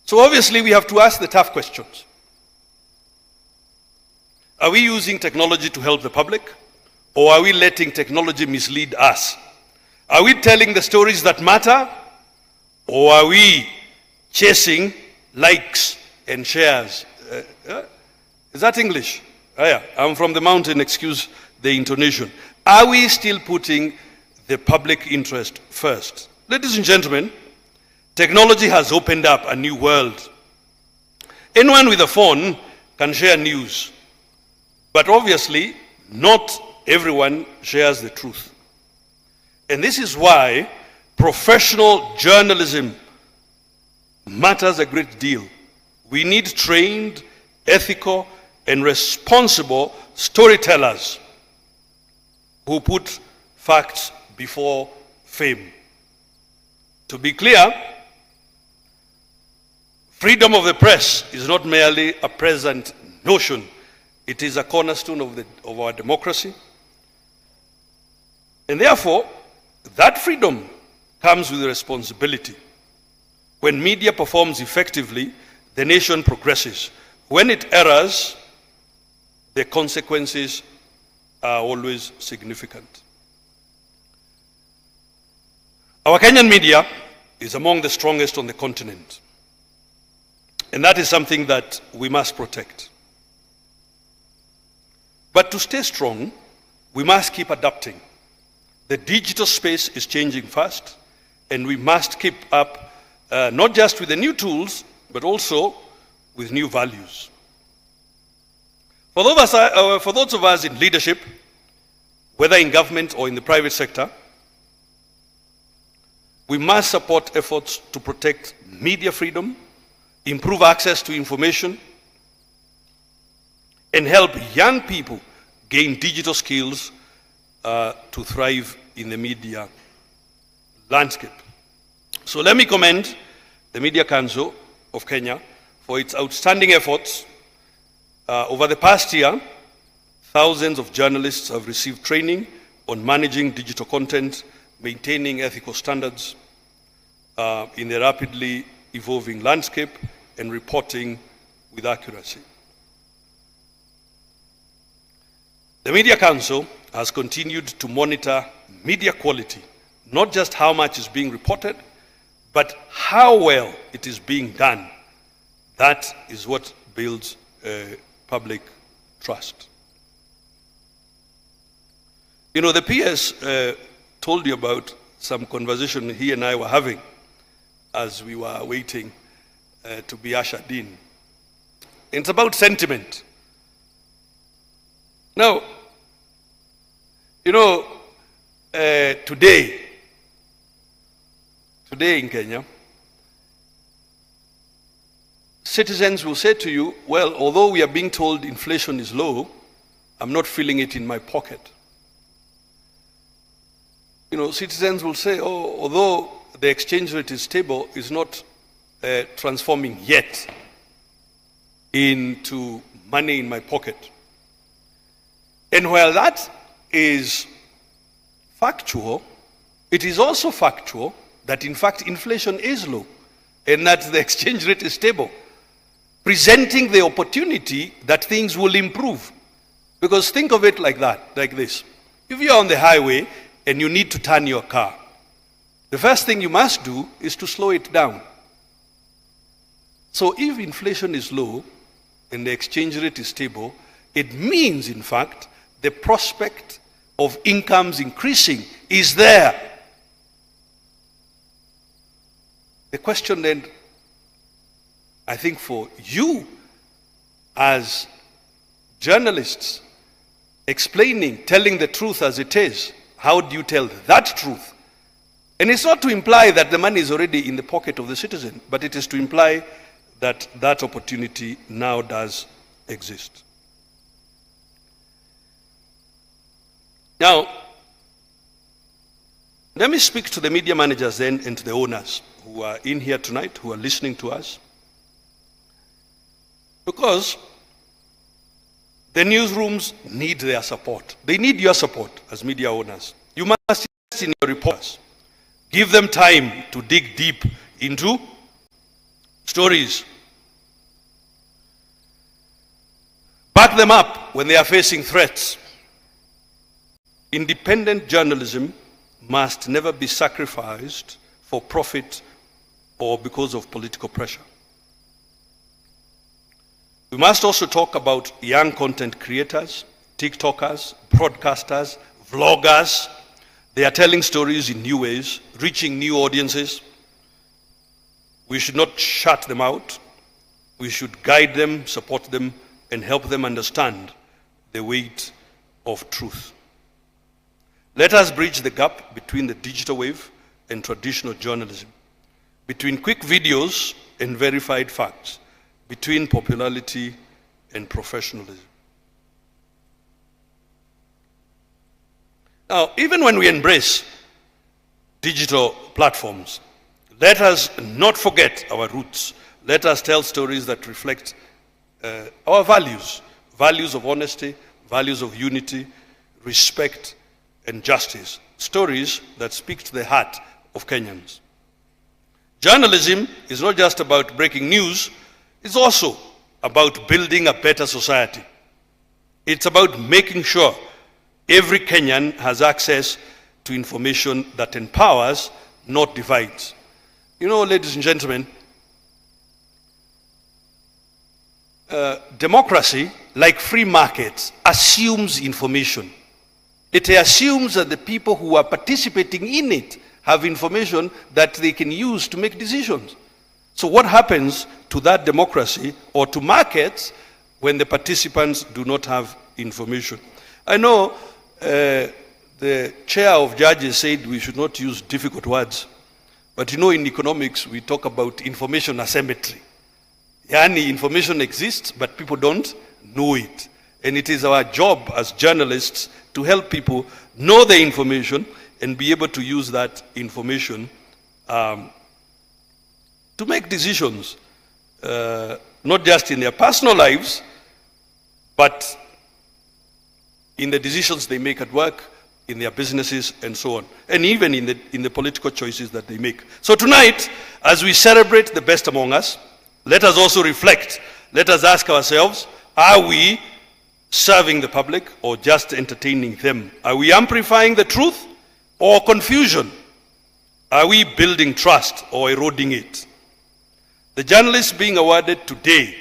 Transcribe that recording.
So obviously we have to ask the tough questions. Are we using technology to help the public, or are we letting technology mislead us? Are we telling the stories that matter, or are we chasing likes and shares? Is that English? Oh yeah, I'm from the mountain, excuse the intonation. Are we still putting the public interest first? Ladies and gentlemen, technology has opened up a new world. Anyone with a phone can share news, but obviously not everyone shares the truth. And this is why professional journalism matters a great deal. We need trained, ethical, and responsible storytellers who put facts before fame. To be clear, freedom of the press is not merely a present notion. It is a cornerstone of our democracy. And therefore, that freedom comes with responsibility. When media performs effectively, the nation progresses. When it errs, the consequences are always significant. Our Kenyan media is among the strongest on the continent. And that is something that we must protect. But to stay strong, we must keep adapting. The digital space is changing fast, and we must keep up not just with the new tools, but also with new values. For those of us in leadership, whether in government or in the private sector, we must support efforts to protect media freedom, improve access to information, and help young people gain digital skills to thrive in the media landscape. So let me commend the Media Council of Kenya for its outstanding efforts. Over the past year, thousands of journalists have received training on managing digital content, maintaining ethical standards in the rapidly evolving landscape, and reporting with accuracy. The Media Council has continued to monitor media quality, not just how much is being reported, but how well it is being done. That is what builds public trust. You know, the PS told you about some conversation he and I were having as we were waiting to be ushered in. It's about sentiment. Now, you know, today in Kenya, citizens will say to you, well, although we are being told inflation is low, I'm not feeling it in my pocket. You know, citizens will say, oh, although the exchange rate is stable, it's not transforming yet into money in my pocket. And while that is factual, it is also factual that in fact inflation is low and that the exchange rate is stable, presenting the opportunity that things will improve. Because think of it like that, like this. If you're on the highway and you need to turn your car, the first thing you must do is to slow it down. So if inflation is low and the exchange rate is stable, it means, in fact, the prospect of incomes increasing is there. The question then, I think for you as journalists, explaining, telling the truth as it is, how do you tell that truth? And it's not to imply that the money is already in the pocket of the citizen, but it is to imply that that opportunity now does exist. Now, let me speak to the media managers then and to the owners who are in here tonight, who are listening to us. Because the newsrooms need their support. They need your support as media owners. You must invest in your reporters. Give them time to dig deep into stories. Back them up when they are facing threats. Independent journalism must never be sacrificed for profit or because of political pressure. We must also talk about young content creators, TikTokers, broadcasters, vloggers. They are telling stories in new ways, reaching new audiences. We should not shut them out. We should guide them, support them, and help them understand the weight of truth. Let us bridge the gap between the digital wave and traditional journalism, between quick videos and verified facts, between popularity and professionalism. Now, even when we embrace digital platforms, let us not forget our roots. Let us tell stories that reflect our values, values of honesty, values of unity, respect, and justice, stories that speak to the heart of Kenyans. Journalism is not just about breaking news, it's also about building a better society. It's about making sure every Kenyan has access to information that empowers, not divides. You know, ladies and gentlemen, democracy, like free markets, assumes information. It assumes that the people who are participating in it have information that they can use to make decisions. So what happens to that democracy or to markets when the participants do not have information? I know the chair of judges said we should not use difficult words, but you know, in economics we talk about information asymmetry. Yani, information exists, but people don't know it. And it is our job as journalists to help people know the information and be able to use that information to make decisions, not just in their personal lives, but in the decisions they make at work, in their businesses, and so on, and even in the political choices that they make. So tonight, as we celebrate the best among us, let us also reflect. Let us ask ourselves, are we serving the public or just entertaining them? Are we amplifying the truth or confusion? Are we building trust or eroding it? The journalists being awarded today